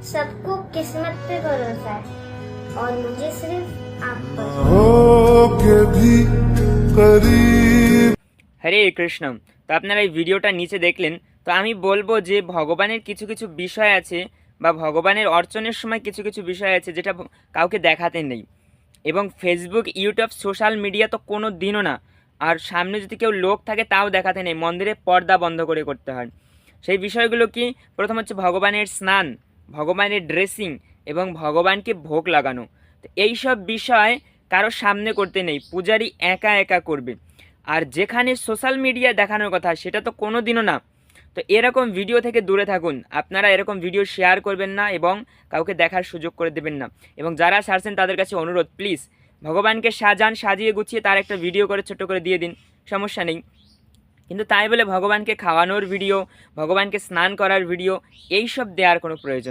सबको किस्मत पे भरोसा है और मुझे सिर्फ आप पर। होके भी करीब। হরে কৃষ্ণ। তো আপনারা এই ভিডিওটা নিচে দেখলেন। তো আমি বলবো যে ভগবানের কিছু কিছু বিষয় আছে বা ভগবানের অর্চনের সময় কিছু কিছু বিষয় আছে যেটা কাউকে দেখাতে নেই। এবং ফেসবুক, ইউটিউব, সোশ্যাল মিডিয়া তো কোনো দিনও না। আর সামনে যদি কেউ লোক থাকে তাও দেখাতে নেই, মন্দিরে পর্দা বন্ধ করে করতে হয়। সেই বিষয়গুলো কি? প্রথম হচ্ছে ভগবানের স্নান, ভগবানের ড্রেসিং এবং ভগবানকে ভোগ লাগানো। তো এইসব বিষয় কারো সামনে করতে নেই, পূজারি একা একা করবে। আর যেখানে সোশ্যাল মিডিয়া দেখানোর কথা সেটা তো কোনো দিনও না। তো এরকম ভিডিও থেকে দূরে থাকুন। আপনারা এরকম ভিডিও শেয়ার করবেন না এবং কাউকে দেখার সুযোগ করে দেবেন না। এবং যারা ছাড়ছেন তাদের কাছে অনুরোধ, প্লিজ ভগবানকে সাজান, সাজিয়ে গুছিয়ে তার একটা ভিডিও করে ছোট করে দিয়ে দিন, সমস্যা নেই। কিন্তু তাই বলে ভগবানকে খাওয়ানোর ভিডিও, ভগবানকে স্নান করার ভিডিও এইসব দেওয়ার কোনো প্রয়োজন